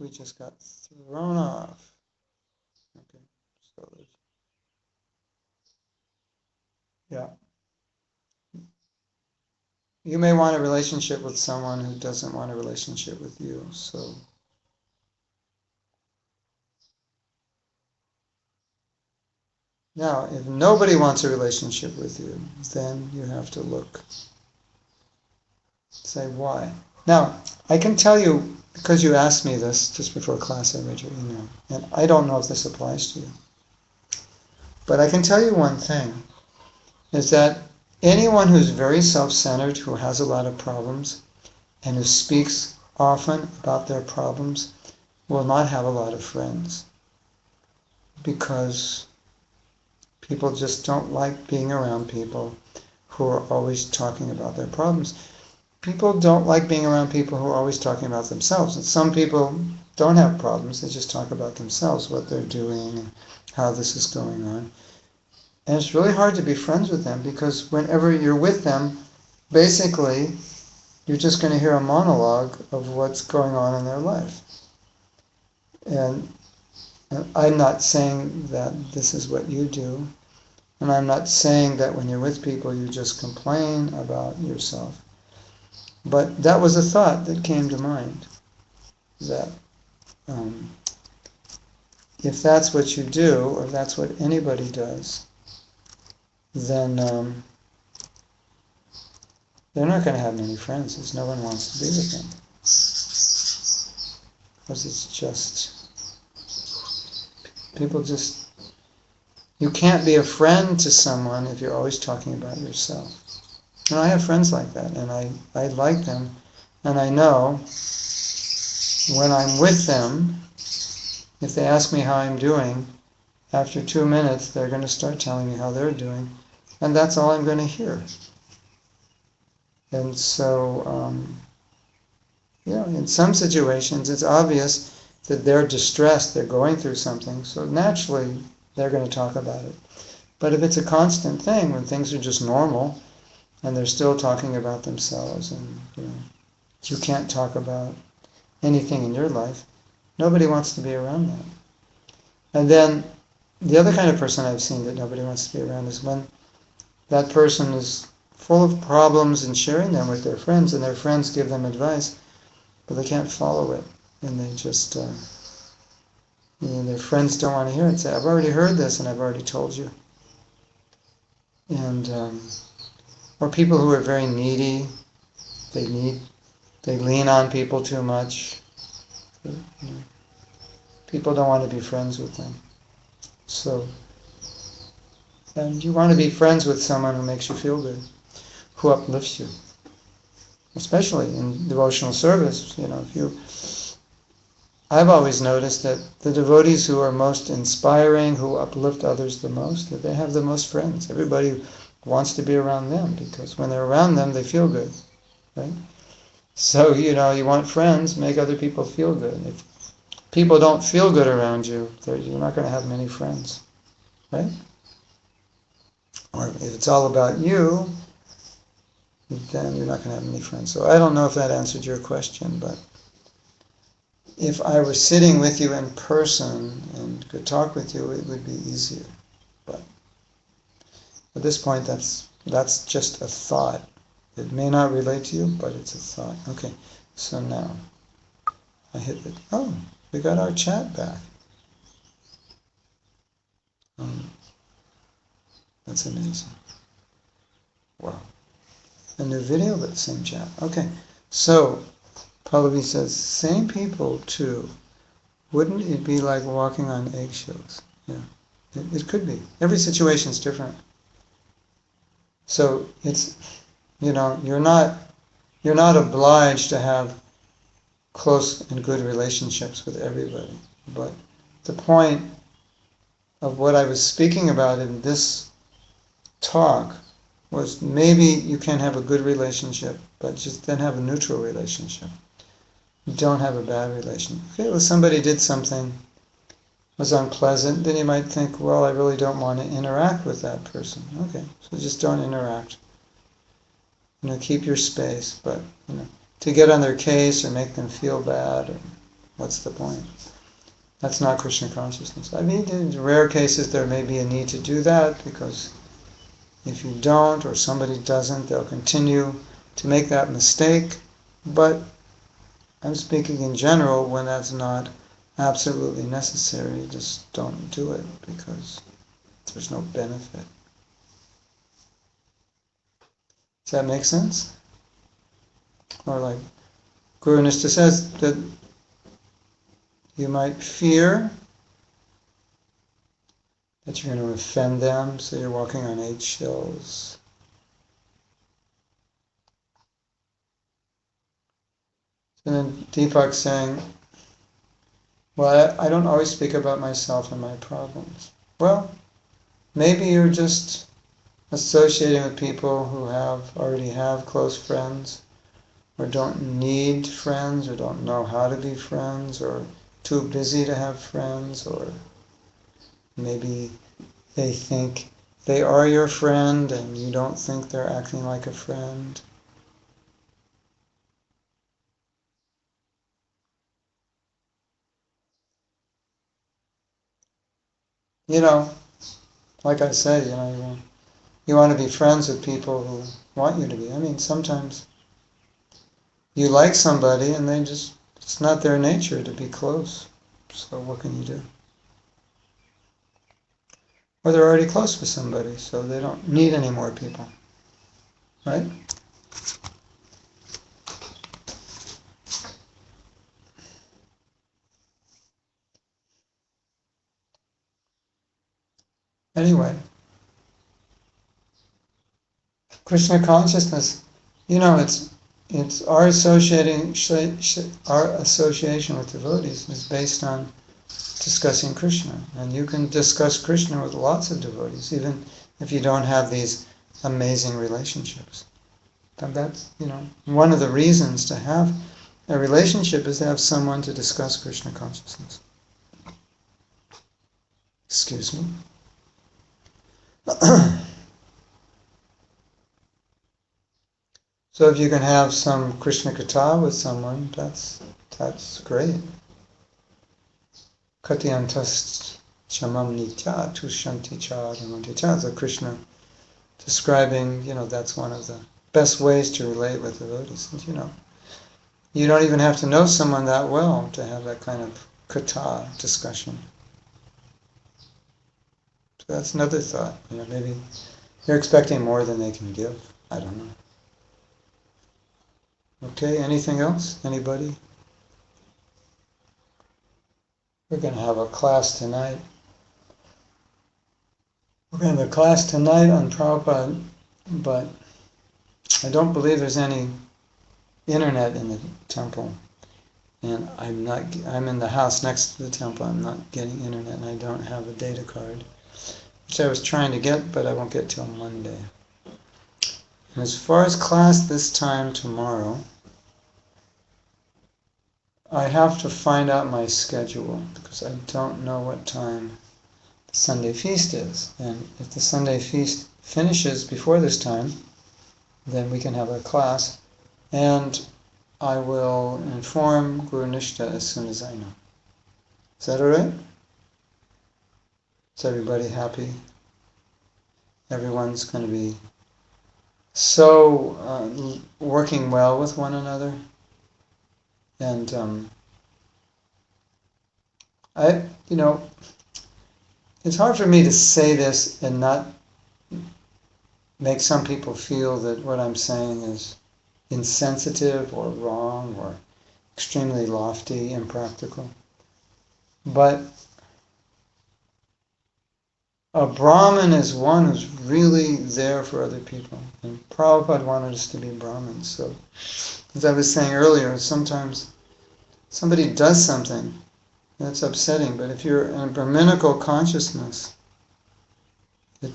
We just got thrown off. Okay, so yeah. You may want a relationship with someone who doesn't want a relationship with you, so now if nobody wants a relationship with you, then you have to look, say why. Now, I can tell you, because you asked me this just before class, I read your email, and I don't know if this applies to you, but I can tell you one thing, is that anyone who's very self-centered, who has a lot of problems, and who speaks often about their problems, will not have a lot of friends, because people just don't like being around people who are always talking about their problems. People don't like being around people who are always talking about themselves. And some people don't have problems, they just talk about themselves, what they're doing, how this is going on. And it's really hard to be friends with them, because whenever you're with them, basically, you're just going to hear a monologue of what's going on in their life. And I'm not saying that this is what you do, and I'm not saying that when you're with people you just complain about yourself. But that was a thought that came to mind, that if that's what you do, or that's what anybody does, then they're not going to have many friends, because no one wants to be with them. Because it's just, people just, you can't be a friend to someone if you're always talking about yourself. And I have friends like that, and I like them, and I know when I'm with them, if they ask me how I'm doing, after 2 minutes they're going to start telling me how they're doing, and that's all I'm going to hear. And so, in some situations it's obvious that they're distressed, they're going through something, so naturally they're going to talk about it. But if it's a constant thing, when things are just normal, and they're still talking about themselves, and you can't talk about anything in your life, nobody wants to be around that. And then the other kind of person I've seen that nobody wants to be around is when that person is full of problems and sharing them with their friends, and their friends give them advice, but they can't follow it, and they just, their friends don't want to hear it, and say, I've already heard this and I've already told you. And or people who are very needy, they lean on people too much. People don't want to be friends with them. So, and you want to be friends with someone who makes you feel good, who uplifts you. Especially in devotional service, I've always noticed that the devotees who are most inspiring, who uplift others the most, that they have the most friends. Everybody wants to be around them, because when they're around them, they feel good, right? So, you want friends, make other people feel good. If people don't feel good around you, you're not going to have many friends, right? Or if it's all about you, then you're not going to have many friends. So I don't know if that answered your question, but if I were sitting with you in person and could talk with you, it would be easier. But at this point, that's just a thought. It may not relate to you, but it's a thought. Okay, so now I hit it. Oh, we got our chat back. That's amazing. Wow. A new video, but same chat. Okay, so Pallavi says, same people too. Wouldn't it be like walking on eggshells? Yeah, it could be. Every situation is different. So it's, you're not obliged to have close and good relationships with everybody. But the point of what I was speaking about in this talk was maybe you can have a good relationship, but just then have a neutral relationship. You don't have a bad relationship. Okay, well, somebody did something, was unpleasant, then you might think, well, I really don't want to interact with that person. Okay, so just don't interact. Keep your space, but to get on their case or make them feel bad, or What's the point? That's not Krishna consciousness. I mean, in rare cases there may be a need to do that, because if you don't or somebody doesn't, they'll continue to make that mistake. But I'm speaking in general, when that's not absolutely necessary, just don't do it, because there's no benefit. Does that make sense? Or like Guru Nishta says, that you might fear that you're going to offend them, so you're walking on eggshells. And then Deepak's saying, well, I don't always speak about myself and my problems. Well, maybe you're just associating with people who already have close friends, or don't need friends, or don't know how to be friends, or too busy to have friends, or maybe they think they are your friend and you don't think they're acting like a friend. You know, like I said, you want to be friends with people who want you to be. I mean, sometimes you like somebody and it's not their nature to be close. So what can you do? Or they're already close with somebody, so they don't need any more people. Right? Anyway, Krishna consciousness, it's our association with devotees is based on discussing Krishna. And you can discuss Krishna with lots of devotees, even if you don't have these amazing relationships. And that's, one of the reasons to have a relationship is to have someone to discuss Krishna consciousness. Excuse me. So if you can have some Krishna Katha with someone, that's great. Katyantas chamam nitya tushanti cha ramanti cha. So Krishna describing, that's one of the best ways to relate with devotees. And, you don't even have to know someone that well to have that kind of katha discussion. So that's another thought. Maybe you're expecting more than they can give. I don't know. Okay, anything else? Anybody? We're going to have a class tonight. We're going to have a class tonight on Prabhupada, but I don't believe there's any internet in the temple. And I'm in the house next to the temple. I'm not getting internet, and I don't have a data card, which I was trying to get, but I won't get till Monday. And as far as class this time tomorrow, I have to find out my schedule, because I don't know what time the Sunday feast is. And if the Sunday feast finishes before this time, then we can have a class. And I will inform Guru Nishta as soon as I know. Is that all right? Is everybody happy? Everyone's going to be so working well with one another. And it's hard for me to say this and not make some people feel that what I'm saying is insensitive or wrong or extremely lofty, impractical. But a Brahmin is one who's really there for other people. And Prabhupada wanted us to be Brahmins. So, as I was saying earlier, sometimes somebody does something that's upsetting, but if you're in a Brahminical consciousness, it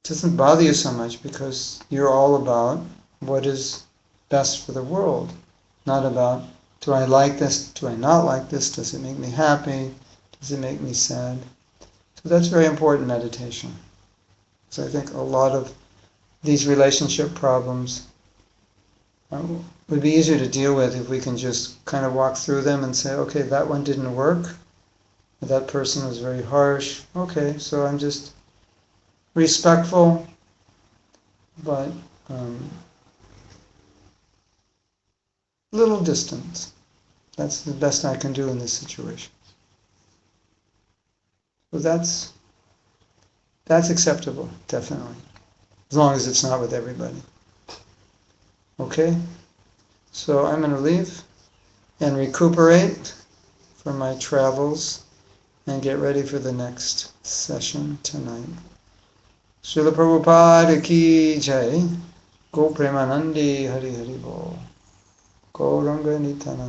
doesn't bother you so much, because you're all about what is best for the world, not about, do I like this, do I not like this, does it make me happy, does it make me sad? So that's very important meditation. So I think a lot of these relationship problems would be easier to deal with if we can just kind of walk through them and say, okay, that one didn't work. That person was very harsh. Okay, so I'm just respectful, but little distance. That's the best I can do in this situation. So that's acceptable, definitely, as long as it's not with everybody. Okay, so I'm going to leave and recuperate for my travels and get ready for the next session tonight. Srila Prabhupada ki jai. Go Premanandi Hari Hari Bol. Go Ranga Nityananda.